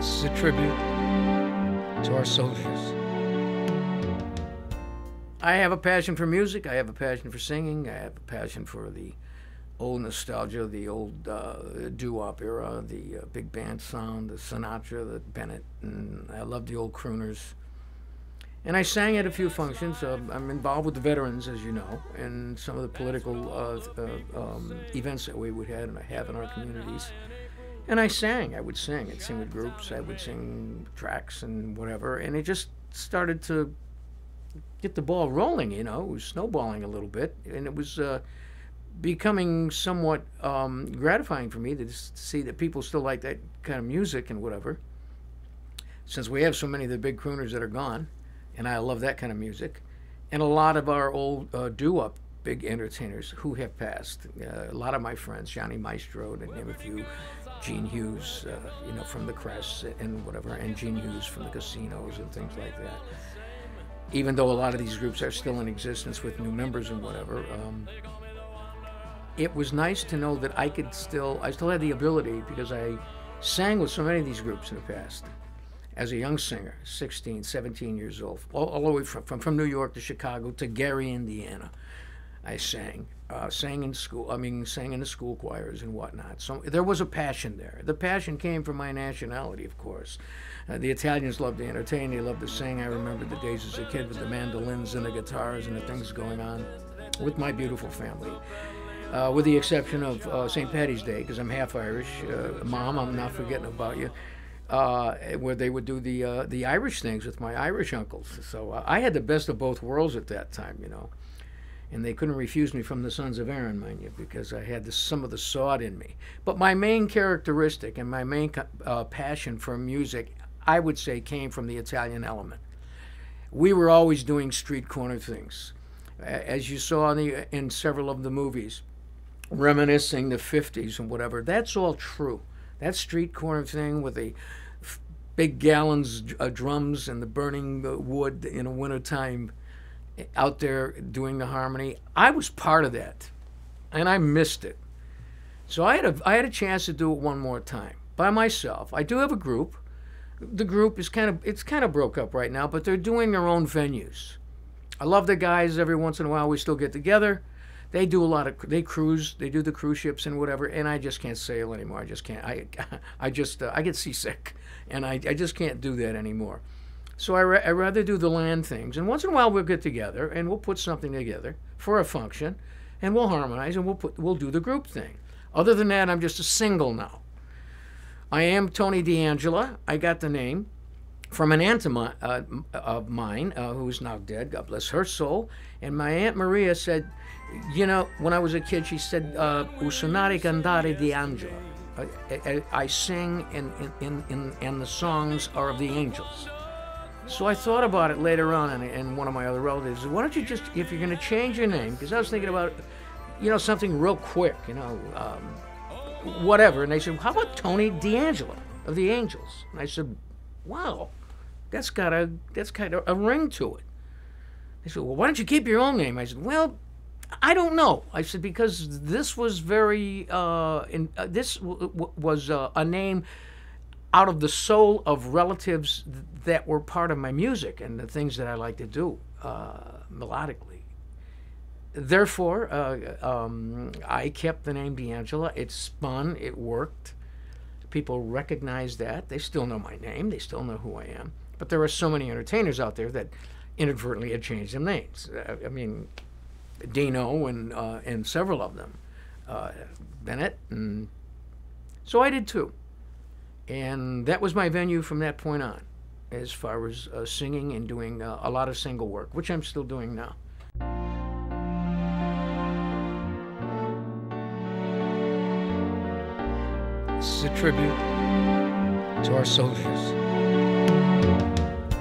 This is a tribute to our soldiers. I have a passion for music. I have a passion for singing. I have a passion for the old nostalgia, the old doo-wop era, the big band sound, the Sinatra, the Bennett, and I love the old crooners. And I sang at a few functions. I'm involved with the veterans, as you know, and some of the political events that we would have in our communities. And I sang. I would sing. I'd sing with groups. I would sing tracks and whatever. And it just started to get the ball rolling, you know. It was snowballing a little bit. And it was becoming somewhat gratifying for me to see that people still like that kind of music and whatever. Since we have so many of the big crooners that are gone, and I love that kind of music. And a lot of our old doo-wop big entertainers who have passed. A lot of my friends, Johnny Maestro, to name a few, Gene Hughes, you know, from the Crest and whatever, and Gene Hughes from the Casinos and things like that. Even though a lot of these groups are still in existence with new members and whatever, it was nice to know that I still had the ability, because I sang with so many of these groups in the past. As a young singer, 16, 17 years old, all the way from New York to Chicago to Gary, Indiana, I sang. Sang in school, sang in the school choirs and whatnot. So there was a passion there. The passion came from my nationality, of course. The Italians loved to entertain, they loved to sing. I remember the days as a kid with the mandolins and the guitars and the things going on with my beautiful family. With the exception of St. Paddy's Day, because I'm half Irish. Mom, I'm not forgetting about you. Where they would do the Irish things with my Irish uncles. So I had the best of both worlds at that time, you know. And they couldn't refuse me from the Sons of Erin, mind you, because I had some of the sod in me. But my main characteristic and my main passion for music, I would say, came from the Italian element. We were always doing street corner things. As you saw in several of the movies, reminiscing the 50s and whatever, that's all true. That street corner thing with the big gallons drums and the burning wood in the wintertime out there doing the harmony, I was part of that, and I missed it. So I had a chance to do it one more time by myself. I do have a group. The group is kind of broke up right now, but they're doing their own venues. I love the guys. Every once in a while we still get together. They do they cruise, they do the cruise ships and whatever, and I just can't sail anymore. I just can't. I get seasick, and I just can't do that anymore. So I rather do the land things, and once in a while we'll get together and we'll put something together for a function, and we'll harmonize and we'll do the group thing. Other than that, I'm just a single now. I am Tony D'Angela. I got the name from an aunt of mine who's now dead, God bless her soul, and my Aunt Maria said, you know, when I was a kid, she said, "Usonare cantare di Angela." I sing, and the songs are of the angels. So I thought about it later on, and one of my other relatives said, why don't you just, if you're going to change your name, because I was thinking about, you know, something real quick, you know, whatever. And they said, how about Tony D'Angelo of the Angels? And I said, wow, that's kind of a ring to it. They said, well, why don't you keep your own name? I said, well, I don't know. I said, because this was very, this was a name out of the soul of relatives that were part of my music and the things that I like to do melodically. Therefore, I kept the name D'Angela. It spun, it worked. People recognize that. They still know my name. They still know who I am. But there are so many entertainers out there that inadvertently had changed their names. I mean, Dino and several of them, Bennett, and so I did too. And that was my venue from that point on, as far as singing and doing a lot of single work, which I'm still doing now. This is a tribute to our soldiers.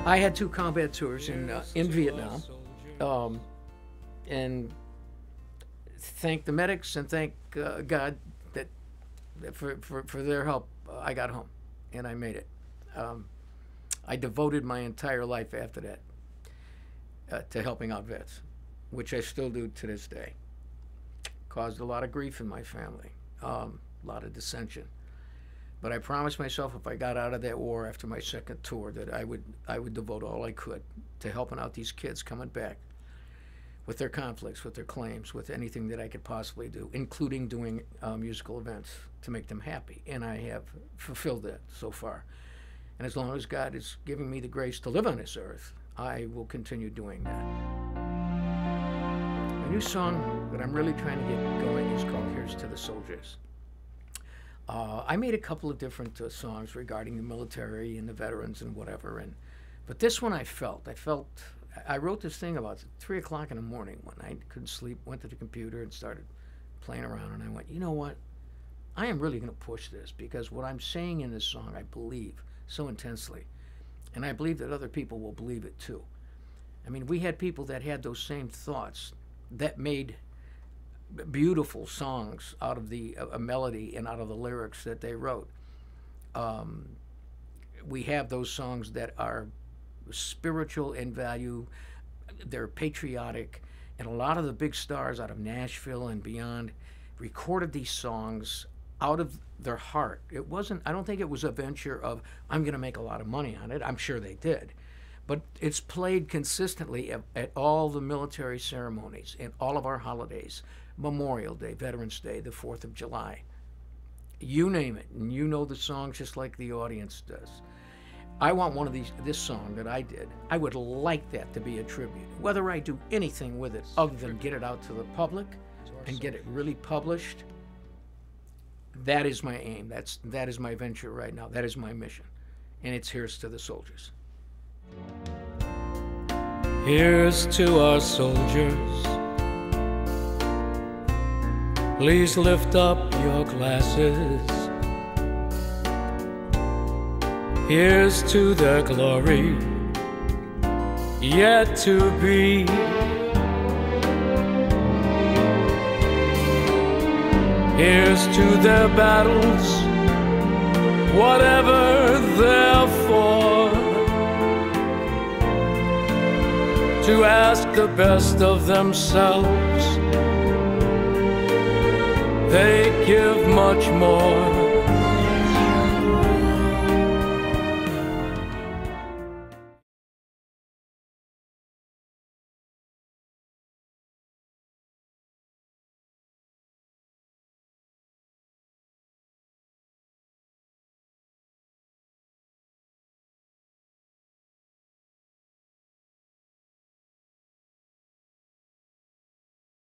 I had 2 combat tours in Vietnam, and thank the medics and thank God that for their help. I got home, and I made it. I devoted my entire life after that to helping out vets, which I still do to this day. Caused a lot of grief in my family, a lot of dissension. But I promised myself if I got out of that war after my second tour that I would devote all I could to helping out these kids coming back with their conflicts, with their claims, with anything that I could possibly do, including doing musical events to make them happy. And I have fulfilled that so far. And as long as God is giving me the grace to live on this earth, I will continue doing that. A new song that I'm really trying to get going is called Here's to the Soldiers. I made a couple of different songs regarding the military and the veterans and whatever, but this one I wrote this thing about 3 o'clock in the morning when I couldn't sleep, went to the computer and started playing around, and I went, you know what? I am really going to push this, because what I'm saying in this song I believe so intensely, and I believe that other people will believe it too. I mean, we had people that had those same thoughts that made beautiful songs out of a melody and out of the lyrics that they wrote. We have those songs that are spiritual in value, they're patriotic, and a lot of the big stars out of Nashville and beyond recorded these songs out of their heart. It wasn't, I don't think it was a venture of, I'm going to make a lot of money on it. I'm sure they did. But it's played consistently at all the military ceremonies and all of our holidays. Memorial Day, Veterans Day, the 4th of July. You name it, and you know the songs just like the audience does. I want one of this song that I did, I would like that to be a tribute. Whether I do anything with it other than get it out to the public and get it really published, that is my aim. That is my venture right now. That is my mission. And it's Here's to the Soldiers. Here's to our soldiers. Please lift up your glasses. Here's to their glory yet to be. Here's to their battles, whatever they're for. To ask the best of themselves, they give much more.